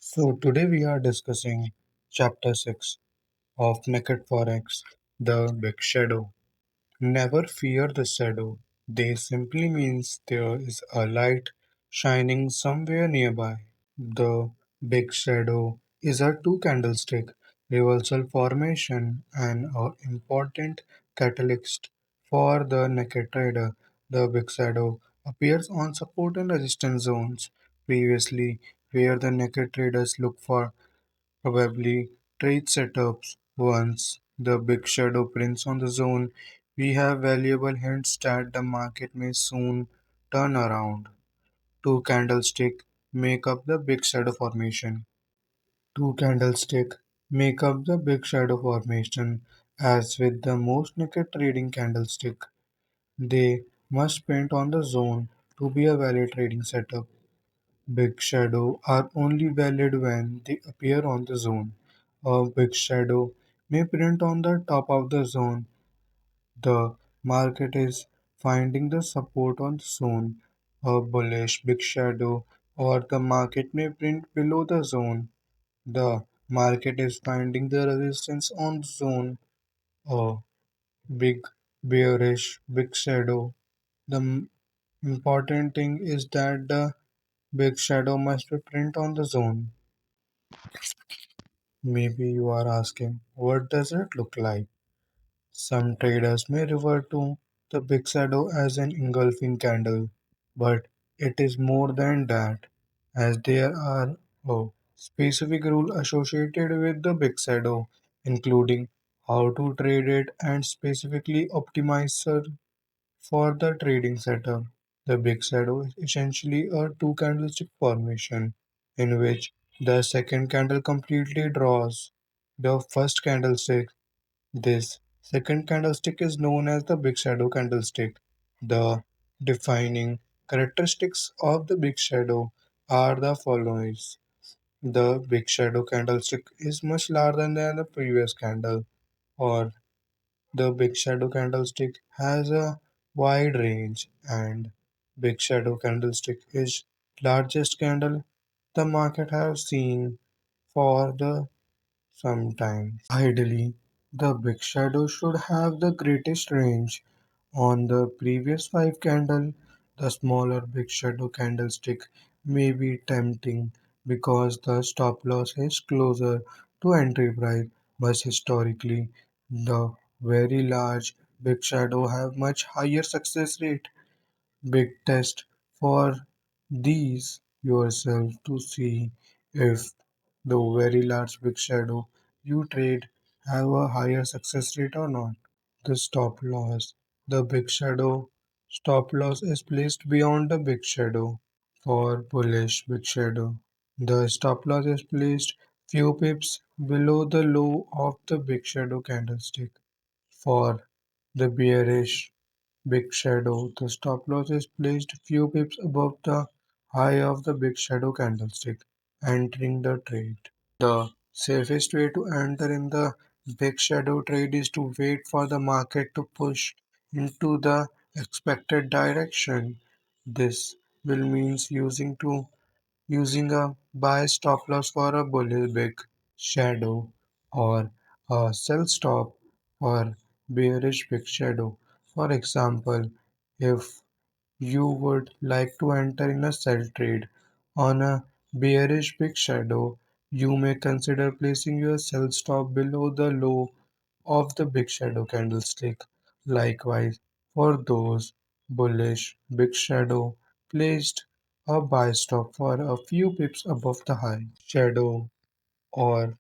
So today we are discussing chapter 6 of Naked Forex, the Big Shadow. Never fear the shadow. They simply means there is a light shining somewhere nearby. The Big Shadow is a two candlestick reversal formation and an important catalyst for the naked trader. The Big Shadow appears on support and resistance zones previously where the naked traders look for probably trade setups. Once the big shadow prints on the zone, we have valuable hints that the market may soon turn around. Two candlesticks make up the big shadow formation. Two candlesticks make up the big shadow formation. As with the most naked trading candlestick, they must print on the zone to be a valid trading setup. Big shadow are only valid when they appear on the zone. A big shadow may print on the top of the zone. The market is finding the support on the zone. A bullish big shadow or the market may print below the zone. The market is finding the resistance on the zone. A big bearish big shadow. The important thing is that the big shadow must be print on the zone. Maybe you are asking, what does it look like? Some traders may refer to the big shadow as an engulfing candle, but it is more than that, as there are a specific rule associated with the big shadow, including how to trade it and specifically optimize for the trading setup. The big shadow is essentially a two candlestick formation in which the second candle completely draws the first candlestick. This second candlestick is known as the big shadow candlestick. The defining characteristics of the big shadow are the following. The big shadow candlestick is much larger than the previous candle, or the big shadow candlestick has a wide range, and big shadow candlestick is largest candle the market has seen for the some time. Ideally, the big shadow should have the greatest range. On the previous five candle, the smaller big shadow candlestick may be tempting because the stop loss is closer to entry price, but historically, the very large big shadow have much higher success rate. Big test for these yourself to see if the very large big shadow you trade have a higher success rate or not. The stop loss. The big shadow stop loss is placed beyond the big shadow. For bullish big shadow, the stop loss is placed few pips below the low of the big shadow candlestick. For the bearish big shadow, the stop loss is placed few pips above the high of the big shadow candlestick, entering the trade. The safest way to enter in the big shadow trade is to wait for the market to push into the expected direction. This will means using a buy stop loss for a bullish big shadow or a sell stop for bearish big shadow. For example, if you would like to enter in a sell trade on a bearish big shadow, you may consider placing your sell stop below the low of the big shadow candlestick. Likewise, for those bullish big shadow, placed a buy stop for a few pips above the high shadow or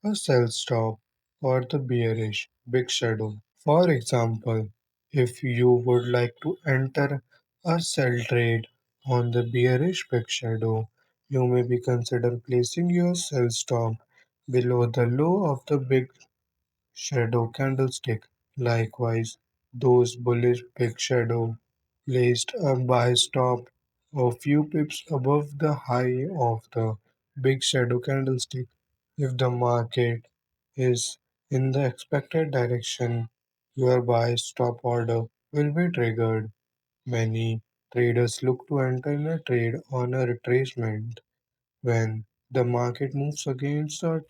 a sell stop for the bearish big shadow. For example, if you would like to enter a sell trade on the bearish big shadow, you may be consider placing your sell stop below the low of the big shadow candlestick. Likewise, those bullish big shadow placed a buy stop a few pips above the high of the big shadow candlestick. If the market is in the expected direction, your buy stop order will be triggered. Many traders look to enter in a trade on a retracement when The market moves against a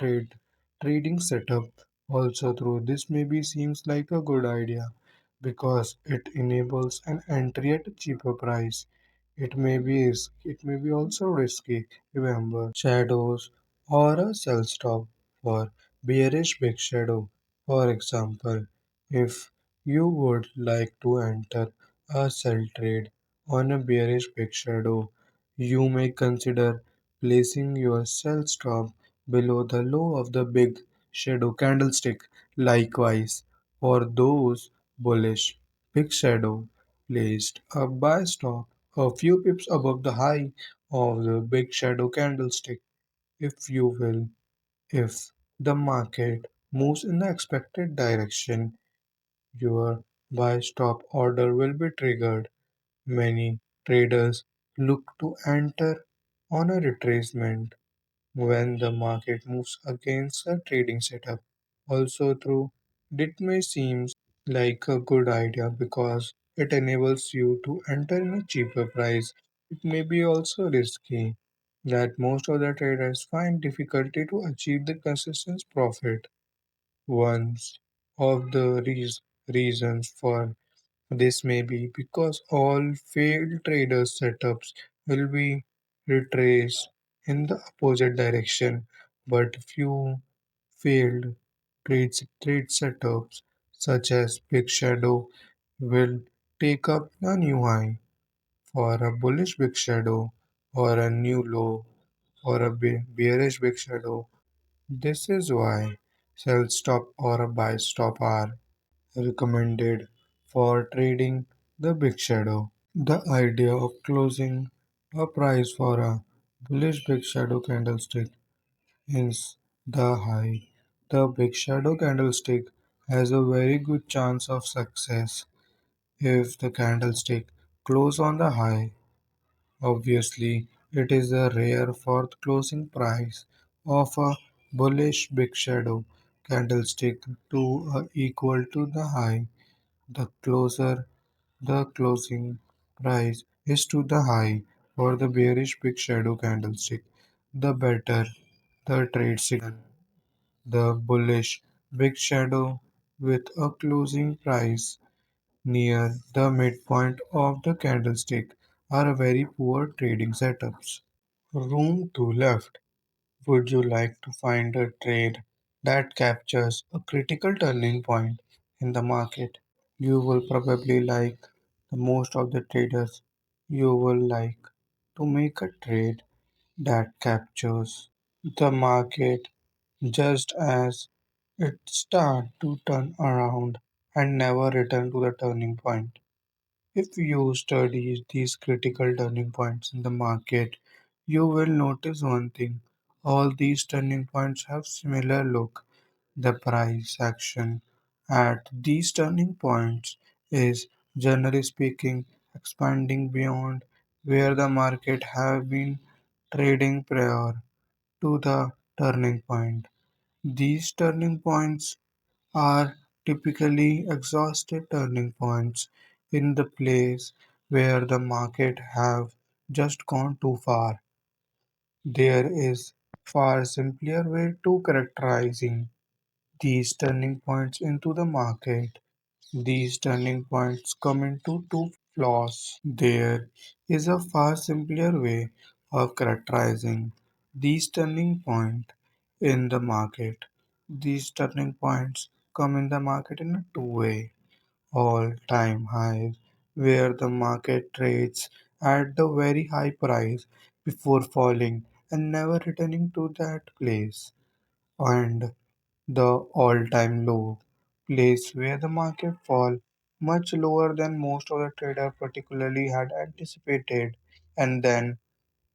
trading setup. Also, through this maybe seems like a good idea because it enables an entry at a cheaper price. It may be also risky. Remember, shadows or a sell stop for bearish big shadow. For example, if you would like to enter a sell trade on a bearish big shadow, you may consider placing your sell stop below the low of the big shadow candlestick. Likewise, for those bullish big shadow, placed a buy stop a few pips above the high of the big shadow candlestick. If you will, if the market moves in the expected direction, your buy stop order will be triggered. Many traders look to enter on a retracement when the market moves against a trading setup. Also, through it may seem like a good idea because it enables you to enter in a cheaper price. It may be also risky that most of the traders find difficulty to achieve the consistent profit. One of the reasons for this may be because all failed traders' setups will be retraced in the opposite direction, but few failed trade setups, such as Big Shadow, will take up a new high for a bullish Big Shadow or a new low or a bearish Big Shadow. This is why sell stop or a buy stop are recommended for trading the big shadow. The idea of closing a price for a bullish big shadow candlestick is the high. The big shadow candlestick has a very good chance of success if the candlestick close on the high. Obviously, it is a rare for the closing price of a bullish big shadow candlestick to equal to the high. The closer the closing price is to the high for the bearish big shadow candlestick, the better the trade signal. The bullish big shadow with a closing price near the midpoint of the candlestick are very poor trading setups. Room to left. Would you like to find a trade that captures a critical turning point in the market? You will probably like the most of the traders. You will like to make a trade that captures the market just as it starts to turn around and never return to the turning point. If you study these critical turning points in the market, you will notice one thing. All these turning points have similar look. The price action at these turning points is, generally speaking, expanding beyond where the market have been trading prior to the turning point. These turning points are typically exhausted turning points in the place where the market have just gone too far. There is far simpler way to characterizing these turning points into the market. These turning points come into two flaws. There is a far simpler way of characterizing these turning points in the market. These turning points come in the market in a two-way all-time highs where the market trades at the very high price before falling and never returning to that place, and the all-time low place where the market fall much lower than most of the trader particularly had anticipated and then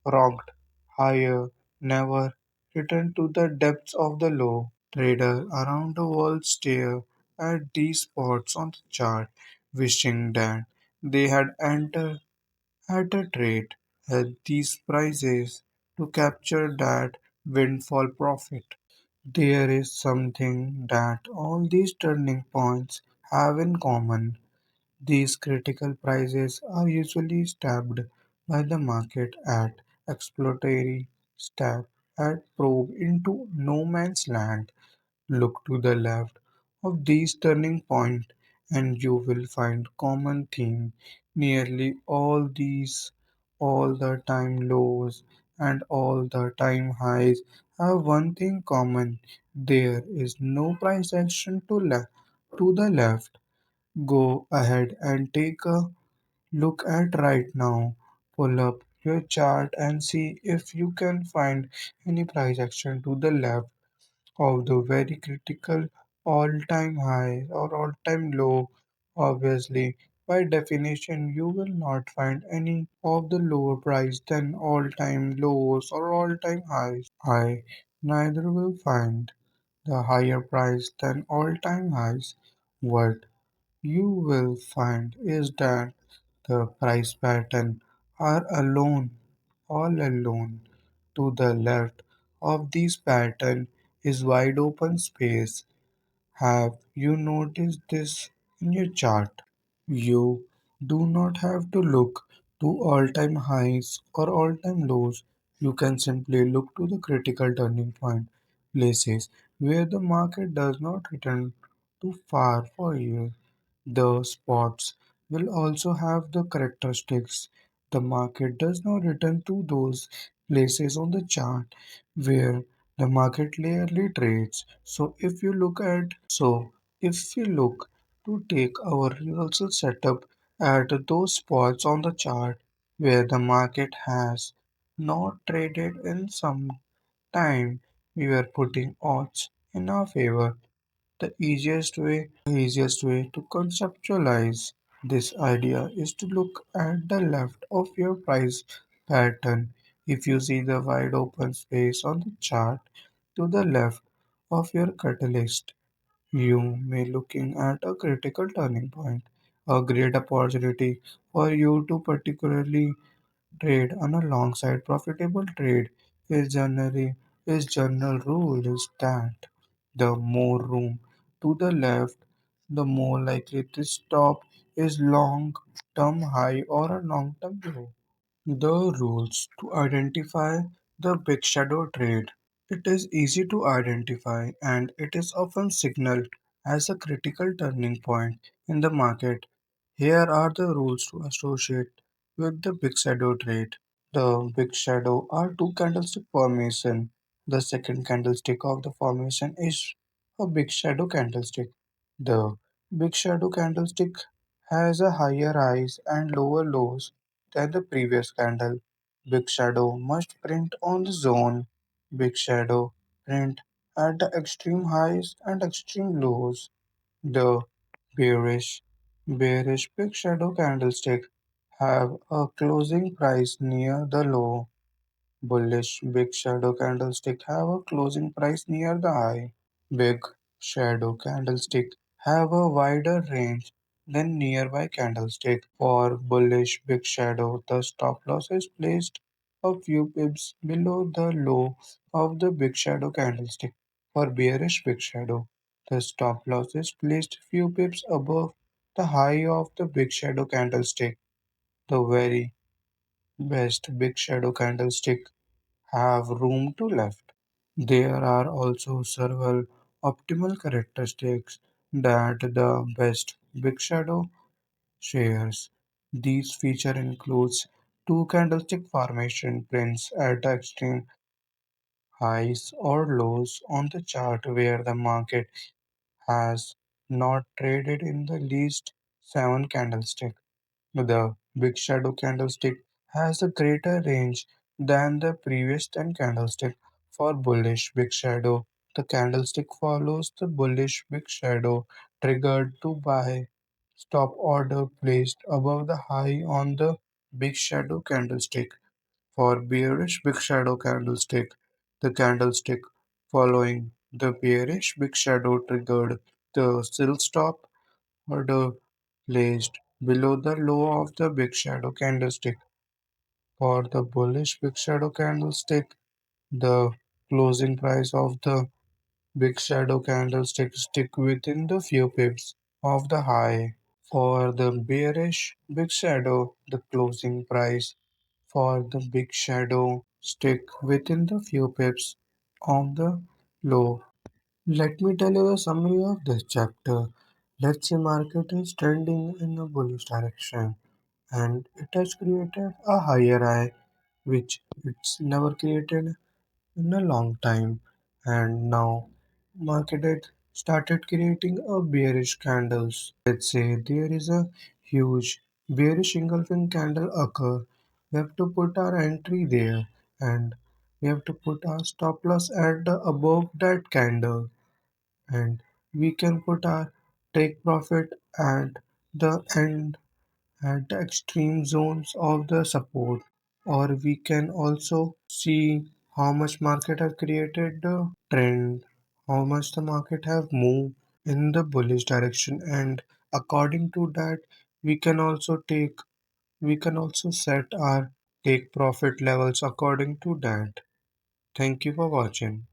rocked higher, never returned to the depths of the low. Traders around the world stare at these spots on the chart, wishing that they had entered at a trade at these prices to capture that windfall profit. There is something that all these turning points have in common. These critical prices are usually stabbed by the market at exploratory step at probe into no man's land. Look to the left of these turning point and you will find common theme. Nearly all these all the time lows and all the time highs have one thing common. There is no price action to the left. Go ahead and take a look at right now. Pull up your chart and see if you can find any price action to the left of the very critical all-time high or all-time low. Obviously, by definition, you will not find any of the lower price than all-time lows or all-time highs. I neither will find the higher price than all-time highs. What you will find is that the price pattern are all alone. To the left of this pattern is wide open space. Have you noticed this in your chart? You do not have to look to all-time highs or all-time lows. You can simply look to the critical turning point, places where the market does not return too far for you. The spots will also have the characteristics. The market does not return to those places on the chart where the market clearly trades. If we look to take our reversal setup at those spots on the chart where the market has not traded in some time, we were putting odds in our favor. The easiest way to conceptualize this idea is to look at the left of your price pattern. If you see the wide open space on the chart to the left of your catalyst, you may looking at a critical turning point, a great opportunity for you to particularly trade on alongside profitable trade. His general rule is that the more room to the left, the more likely this stop is long-term high or a long-term low. The rules to identify the big shadow trade. It is easy to identify and it is often signaled as a critical turning point in the market. Here are the rules to associate with the big shadow trade. The big shadow are two candlestick formation. The second candlestick of the formation is a big shadow candlestick. The big shadow candlestick has a higher highs and lower lows than the previous candle. Big shadow must print on the zone. Big shadow print at the extreme highs and extreme lows. The bearish bearish big shadow candlestick have a closing price near the low. Bullish big shadow candlestick have a closing price near the high. Big shadow candlestick have a wider range than nearby candlestick. For bullish big shadow, the stop loss is placed a few pips below the low of the big shadow candlestick. For bearish big shadow, the stop loss is placed few pips above the high of the big shadow candlestick. The very best big shadow candlestick have room to left. There are also several optimal characteristics that the best big shadow shares. These feature includes two candlestick formation prints at extreme highs or lows on the chart where the market has not traded in the least seven candlesticks. The big shadow candlestick has a greater range than the previous 10 candlestick. For bullish big shadow, the candlestick follows the bullish big shadow triggered to buy stop order placed above the high on the big shadow candlestick. For bearish big shadow candlestick, the candlestick following the bearish big shadow triggered the sell stop order placed below the low of the big shadow candlestick. For the bullish big shadow candlestick, the closing price of the big shadow candlestick stick within the few pips of the high. For the bearish big shadow, the closing price for the big shadow stick within the few pips on the low. Let me tell you the summary of this chapter. Let's say market is trending in a bullish direction and it has created a higher high which it's never created in a long time, and now market had started creating a bearish candles. Let's say there is a huge bearish engulfing candle occur. We have to put our entry there and we have to put our stop loss at the above that candle, and we can put our take profit at the end at the extreme zones of the support, or we can also see how much market have created the trend, how much the market have moved in the bullish direction, and according to that we can also set our take profit levels according to that. Thank you for watching.